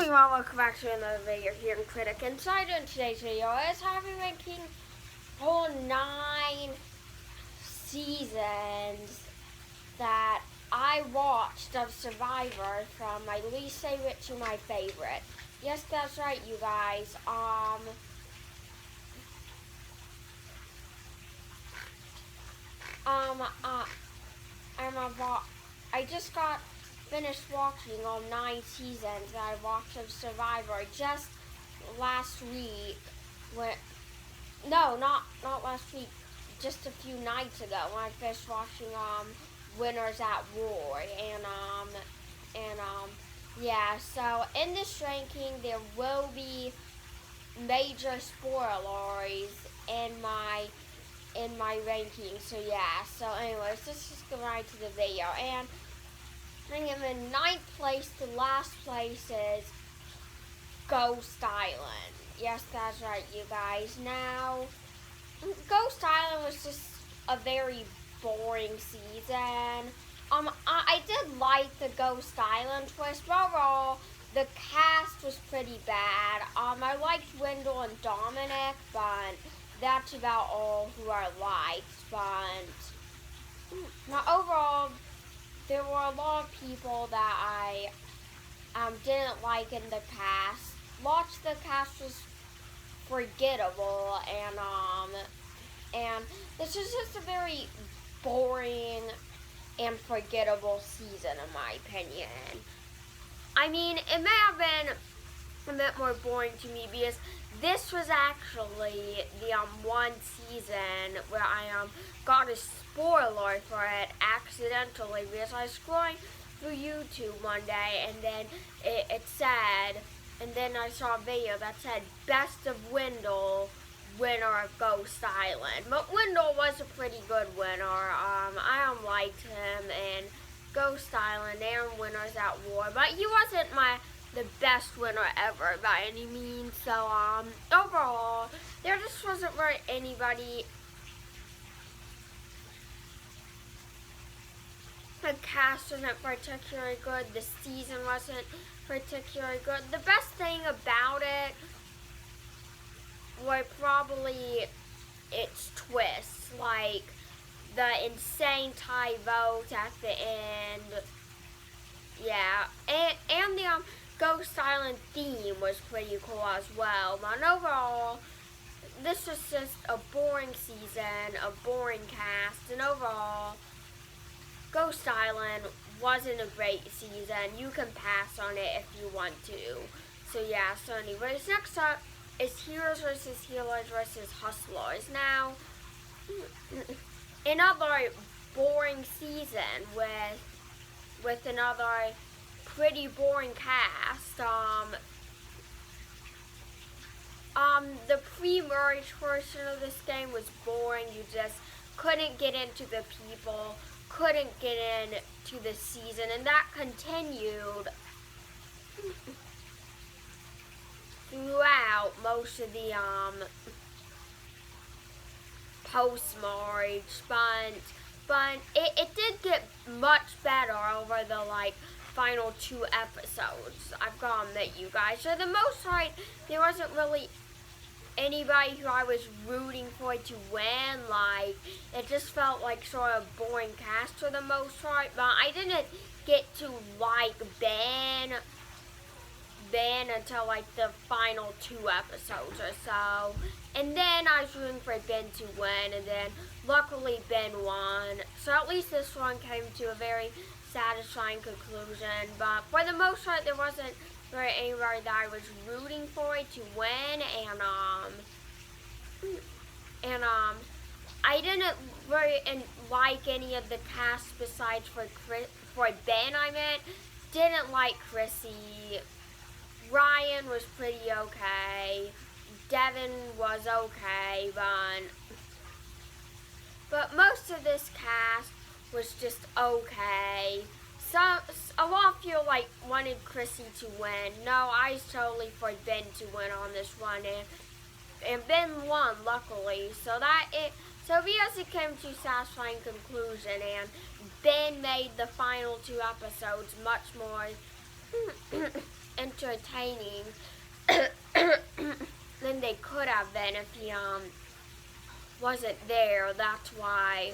everyone, welcome back to another video here in Critic Insider. In today's video is I'll be ranking whole 9 seasons that I watched of Survivor, from my least favorite to my favorite. Yes, that's right, you guys. I just got finished watching all 9 seasons that I watched of Survivor just last week. No, not last week. Just a few nights ago when I finished watching Winners at War, yeah. So in this ranking there will be major spoilers in my ranking. So yeah. So anyways, let's just go right to the video. And I am in 9th place. The last place is Ghost Island. Yes, that's right, you guys. Now, Ghost Island was just a very boring season. I did like the Ghost Island twist, but overall, the cast was pretty bad. I liked Wendell and Dominic, but that's about all who I liked. But now overall, there were a lot of people that I didn't like in the cast. Lots of the cast was forgettable, and this is just a very boring and forgettable season in my opinion. I mean, it may have been a bit more boring to me because this was actually the one season where I got a spoiler for it accidentally, because I was scrolling through YouTube one day and then it said, and then I saw a video that said Best of Wendell, winner of Ghost Island. But Wendell was a pretty good winner. I liked him in Ghost Island and Winners at War, but he wasn't the best winner ever by any means. So overall, there just wasn't really anybody. The cast wasn't particularly good. The season wasn't particularly good. The best thing about it were probably its twists, like the insane tie vote at the end. Yeah, and the Ghost Island theme was pretty cool as well. But overall, this was just a boring season, a boring cast, and overall, Ghost Island wasn't a great season. You can pass on it if you want to. So yeah, so anyways, next up is Heroes vs. Healers vs. Hustlers. Now, another boring season with another pretty boring cast. The pre-merge portion of this game was boring. You just couldn't get into the people, couldn't get into the season, and that continued throughout most of the post-merge, but it did get much better over the final 2 episodes, I've got to admit, you guys. For the most part, there wasn't really anybody who I was rooting for to win. It just felt like sort of boring cast for the most part, but I didn't get to like Ben until the final 2 episodes or so, and then I was rooting for Ben to win, and then luckily Ben won, so at least this one came to a very satisfying conclusion. But for the most part, there wasn't really anybody that I was rooting for to win, and I didn't really like any of the cast besides for Ben. Didn't like Chrissy. Ryan was pretty okay. Devin was okay, but most of this cast was just okay. A lot of you wanted Chrissy to win. No, I was totally for Ben to win on this one, and Ben won, luckily. So because it came to a satisfying conclusion, and Ben made the final 2 episodes much more entertaining than they could have been if he wasn't there. That's why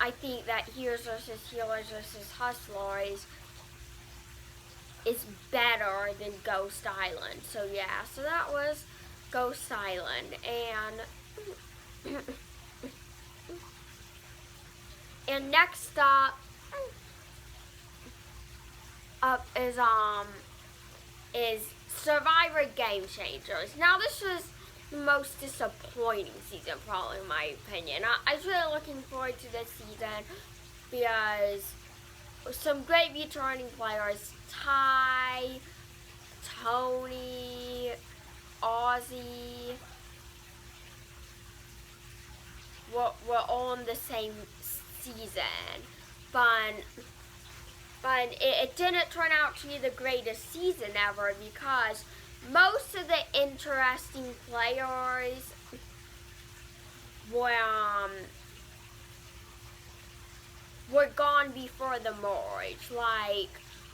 I think that Heroes vs. Healers vs. Hustlers is better than Ghost Island. So yeah, so that was Ghost Island, and next up is Survivor Game Changers. Now this was the most disappointing season, probably in my opinion. I was really looking forward to this season because some great returning players, Ty, Tony, Ozzy, were all in the same season. But it didn't turn out to be the greatest season ever because most of the interesting players were gone before the merge.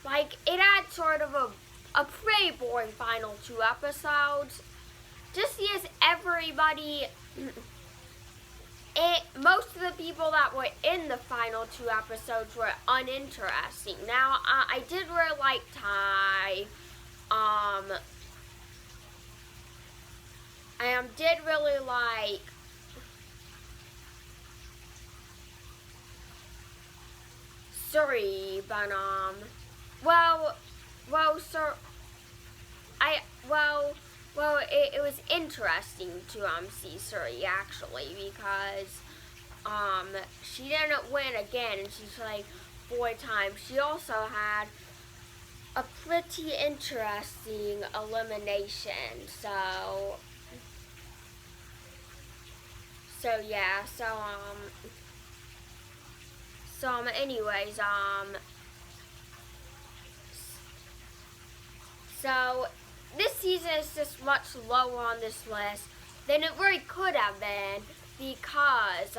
Like it had sort of a pretty boring final 2 episodes. Just because everybody, most of the people that were in the final 2 episodes were uninteresting. Now, I did really like Ty. I did really like Suri, but it was interesting to see Suri actually because she didn't win again, and she's like 4 times. She also had a pretty interesting elimination. So yeah. Anyways, so this season is just much lower on this list than it really could have been because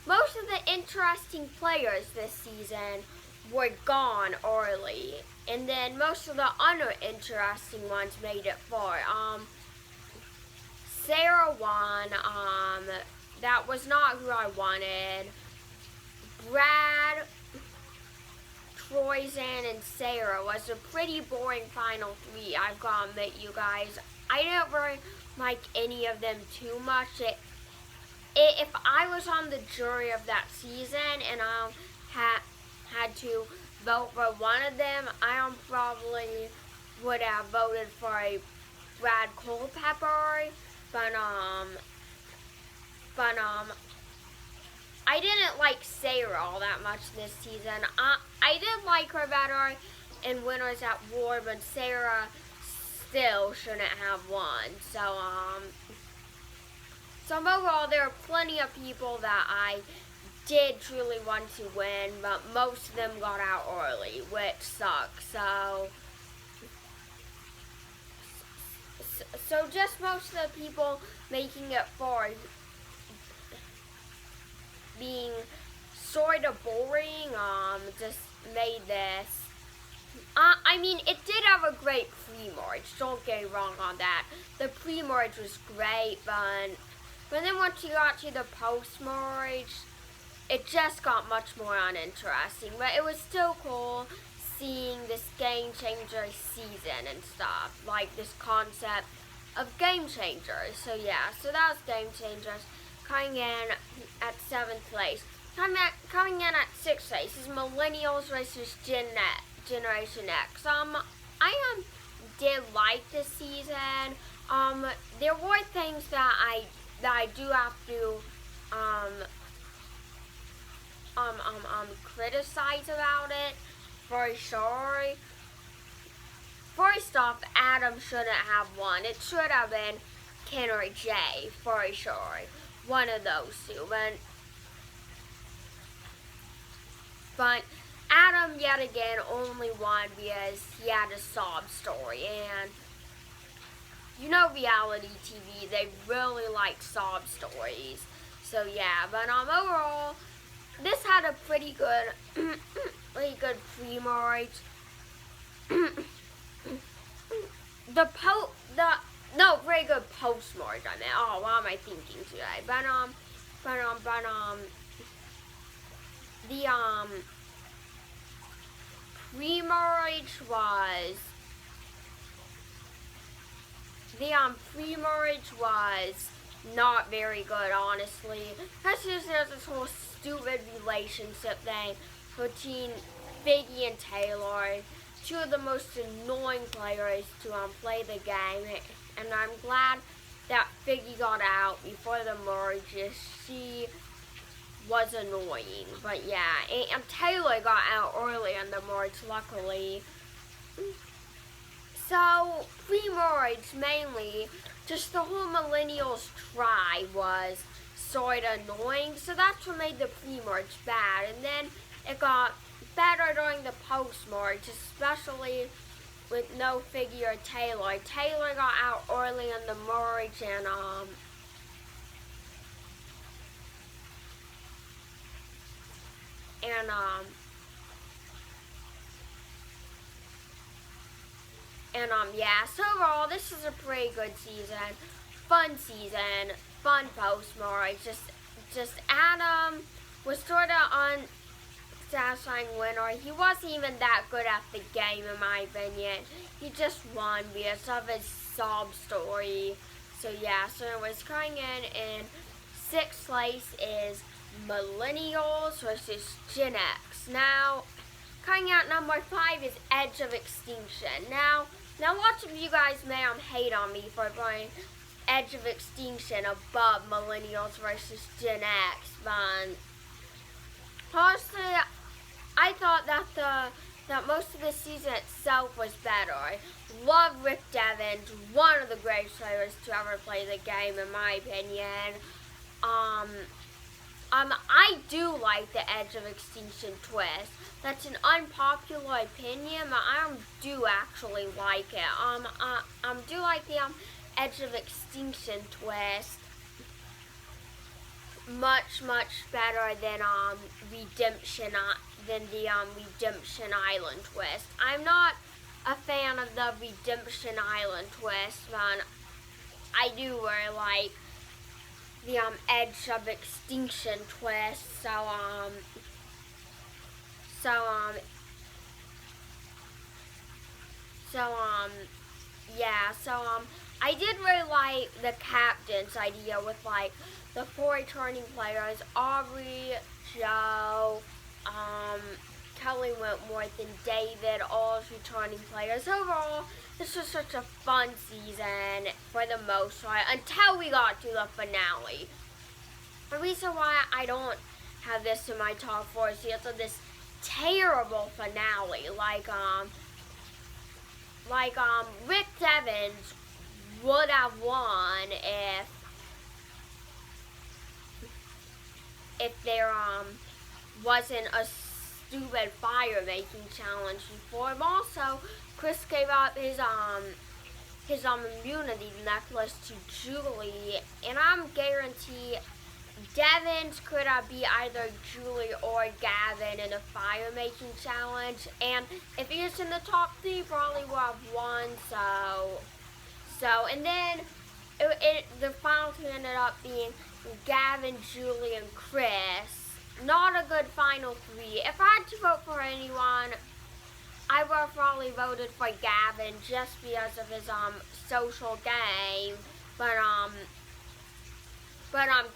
most of the interesting players this season were gone early, and then most of the uninteresting ones made it far. Sarah won. That was not who I wanted. Brad, Troyzan, and Sarah was a pretty boring final 3. I've got to admit, you guys. I didn't really like any of them too much. If I was on the jury of that season and I had to vote for one of them, I probably would have voted for a Brad Culpepper, but I didn't like Sarah all that much this season. I did like her better in Winners at War, but Sarah still shouldn't have won. So overall, there are plenty of people that I did truly want to win, but most of them got out early, which sucks. So just most of the people making it far being sort of boring, just made this. I mean, it did have a great pre-merge, don't get me wrong on that. The pre-merge was great, but then once you got to the post-merge, it just got much more uninteresting. But it was still cool seeing this Game Changer season and stuff, like this concept of Game Changers. So yeah, so that was Game Changers. Coming in at 7th place. Coming in at 6th place is Millennials versus Generation X. I did like this season. There were things that I do have to criticize about it for sure. First off, Adam shouldn't have won. It should have been Ken or Jay for sure. One of those two, but Adam yet again only won because he had a sob story, and you know reality TV, they really like sob stories. So yeah, but overall, this had a pretty good, pretty good pre-merge. no, very good post-merge, I mean. Oh, what am I thinking today? The, pre-merge was, not very good, honestly. That's just this whole stupid relationship thing between Figgy and Taylor, two of the most annoying players to play the game, and I'm glad that Figgy got out before the merge. She was annoying, but yeah, and Taylor got out early in the merge, luckily. So, pre-merge mainly, just the whole Millennials try was sort of annoying, so that's what made the pre-merge bad, and then it got better during the post-merge, especially with no Figgy or Taylor. Taylor got out early in the merge, and yeah, so overall, this is a pretty good season, fun post-merge. Just Adam was sort of unsatisfying winner. He wasn't even that good at the game, in my opinion. He just won because of his sob story. So yeah, so anyways, coming in 6th place is Millennials versus Gen X. Now, coming out number 5 is Edge of Extinction. Now lots of you guys may hate on me for putting Edge of Extinction above Millennials versus Gen X, but honestly, I thought that most of the season itself was better. I love Rick Devens, one of the greatest players to ever play the game, in my opinion. I do like the Edge of Extinction twist. That's an unpopular opinion, but I do actually like it. Do like the Edge of Extinction twist much better than Redemption Island twist. I'm not a fan of the Redemption Island twist, but I do really like the Edge of Extinction twist. I did really like the captain's idea with like the 4 returning players: Aubrey, Joe, Kelly Wentworth, and David, all returning players. Overall, this was such a fun season for the most part until we got to the finale. The reason why I don't have this in my top 4 is because of this terrible finale. Rick Devens would have won if there wasn't a stupid fire making challenge before him. Also, Chris gave up his immunity necklace to Julie, and I'm guarantee Devens could be either Julie or Gavin in a fire making challenge, and if he was in the top 3, probably would have won. And then the final 2 ended up being Gavin, Julie, and Chris. Not a good final 3. If I had to vote for anyone, I would have probably voted for Gavin just because of his social game. But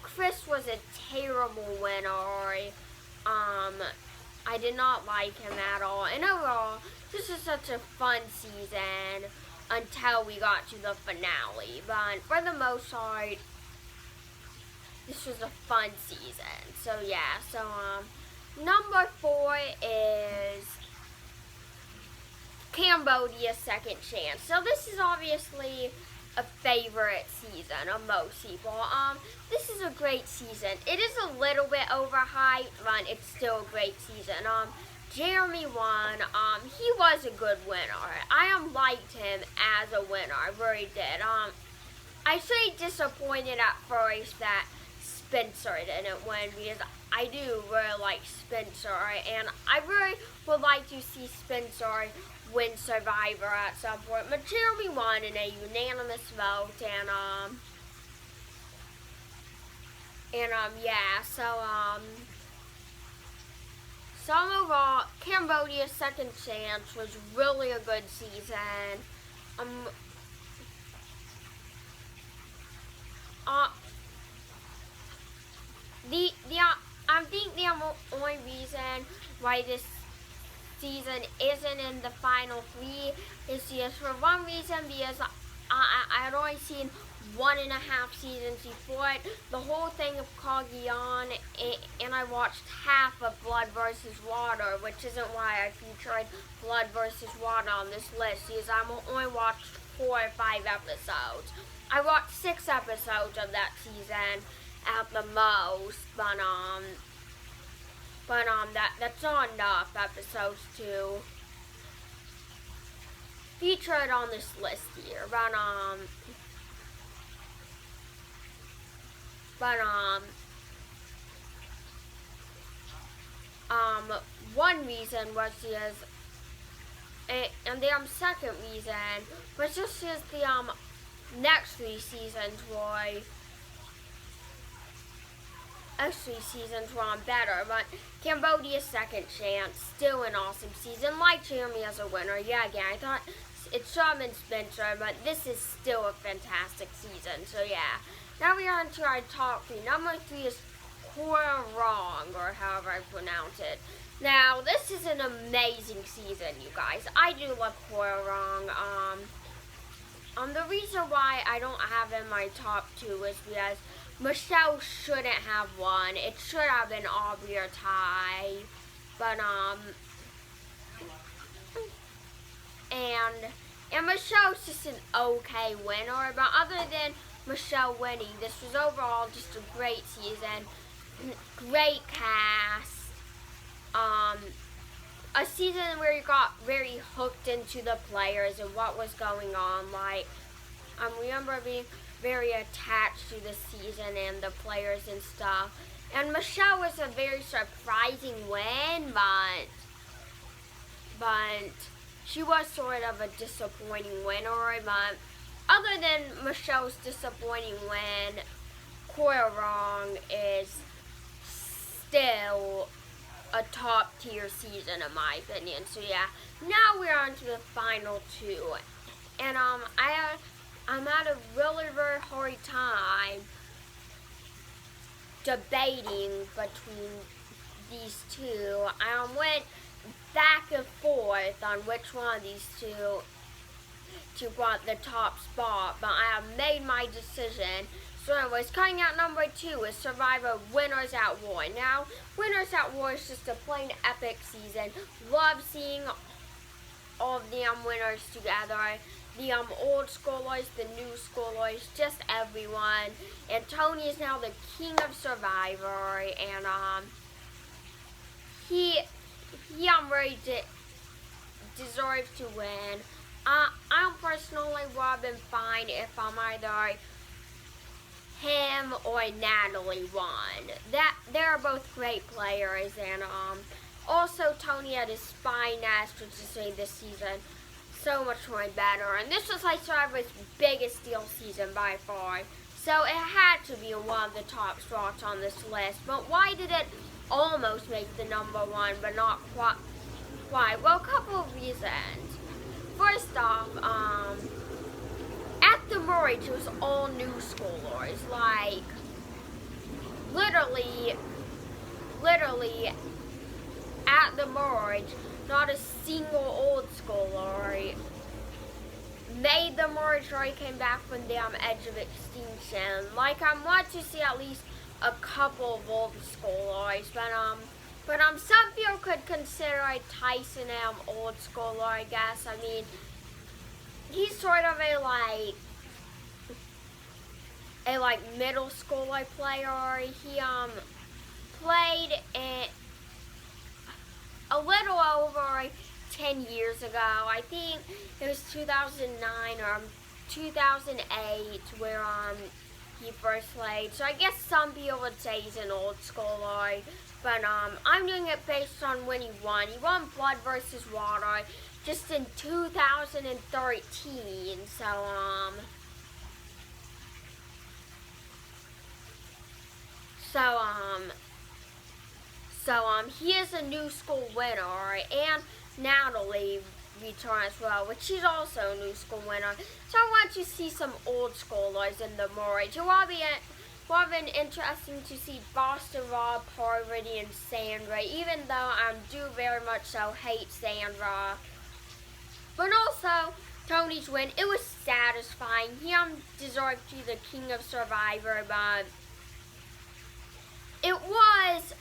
Chris was a terrible winner. I did not like him at all. And overall, this is such a fun season until we got to the finale. But for the most part, this was a fun season. So yeah, number 4 is Cambodia's Second Chance. So this is obviously a favorite season of most people. This is a great season. It is a little bit overhyped, but it's still a great season. Jeremy won. He was a good winner. I liked him as a winner. I really did. I say disappointed at first that Spencer didn't win because I do really like Spencer, and I really would like to see Spencer win Survivor at some point. But Jeremy won in a unanimous vote, yeah, so overall, Cambodia's Second Chance was really a good season. I think the only reason why this season isn't in the final three is just for one reason, because I'd only seen 1.5 seasons before it, the whole thing of Cagayan, and I watched half of Blood vs. Water, which isn't why I featured Blood vs. Water on this list, because I only watched 4 or 5 episodes. I watched 6 episodes of that season at the most, that's not enough episodes to feature it on this list here. One reason was just, and the second reason was just the next 3 seasons were. Actually, seasons were on better, but Cambodia's Second Chance, still an awesome season. Like Jeremy as a winner, yeah, again, I thought it should have been Spencer, but this is still a fantastic season, so yeah. Now we are on to our top 3. Number 3 is Wrong, or however I pronounce it. Now, this is an amazing season, you guys. I do love Wrong. The reason why I don't have it in my top 2 is because Michelle shouldn't have won. It should have been Aubrey or Ty. But, and Michelle's just an okay winner. But other than Michelle winning, this was overall just a great season. Great cast. A season where you got very hooked into the players and what was going on. Like, I remember being very attached to the season and the players and stuff. And Michelle was a very surprising win, but she was sort of a disappointing winner. But other than Michelle's disappointing win, Wrong is still a top tier season in my opinion. So yeah, now we're on to the final 2. And I'm at a really, very hard time debating between these 2. I went back and forth on which one of these 2 to want the top spot, but I have made my decision. So anyways, coming out number 2 is Survivor Winners at War. Now, Winners at War is just a plain epic season. Love seeing all of the winners together. The old schoolers, the new schoolers, just everyone. And Tony is now the king of Survivor, and he really deserves to win. I personally would have been fine if either him or Natalie won. They're both great players, and also Tony had his spy nest, which just made this season so much more better. And this was like Survivor's biggest deal season by far, so it had to be one of the top spots on this list. But why did it almost make the number 1 but not quite? Why? Well, a couple of reasons. First off, at the merge, it was all new schoolers. Like, literally, at the merge, not a single old schooler made the merge or came back from the edge of extinction. Like, I want to see at least a couple of old schoolers, but some people could consider Tyson old schooler, I guess. I mean, he's sort of a middle schooler player. He played in a little over 10 years ago. I think it was 2009 or 2008 where he first played. So I guess some people would say he's an old schooler. But I'm doing it based on when he won. He won Blood vs. Water. just in 2013. He is a new school winner, and Natalie returned as well, which she's also a new school winner. So I want you to see some old schoolers in the merge. It will be interesting to see Boston Rob, Parvati, and Sandra, even though I do very much so hate Sandra. But also, Tony's win, it was satisfying. He deserved to be the king of Survivor, but it was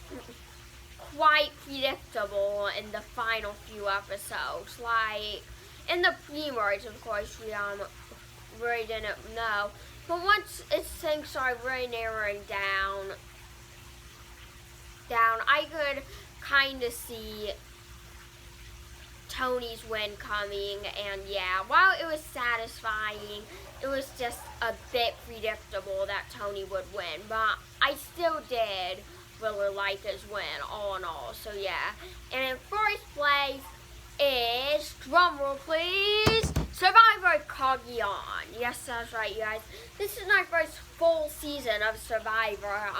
quite predictable in the final few episodes. Like, in the pre-merge, of course, we really didn't know. But once things started really narrowing down, I could kind of see Tony's win coming, and yeah, while it was satisfying, it was just a bit predictable that Tony would win, but I still did really like his win, all in all, so yeah. And in first place is, drumroll please, Survivor Cagayan. Yes, that's right, you guys. This is my first full season of Survivor.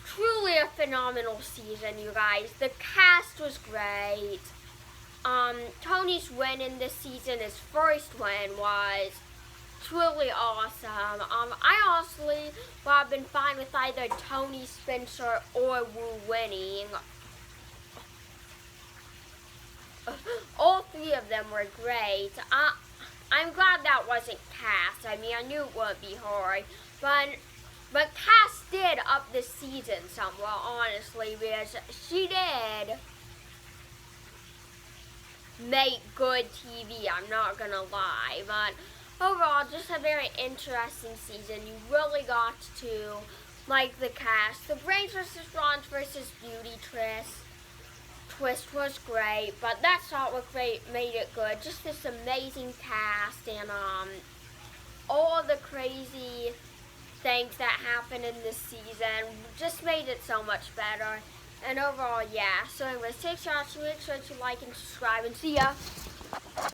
Truly a phenomenal season, you guys. The cast was great. Tony's win in this season, his first win, was truly awesome. I honestly would have been fine with either Tony, Spencer, or Wu winning. All three of them were great. I'm glad that wasn't Cass. I mean, I knew it wouldn't be hard, but Cass did up this season somewhat, honestly, because she did make good TV, I'm not gonna lie, but overall, just a very interesting season. You really got to like the cast. The Brains vs. Ron's vs. Beauty twist was great, but that's not what made it good. Just this amazing cast and all the crazy things that happened in this season just made it so much better. And overall, yeah. So anyways, thanks for watching. Make sure to like and subscribe, and see ya.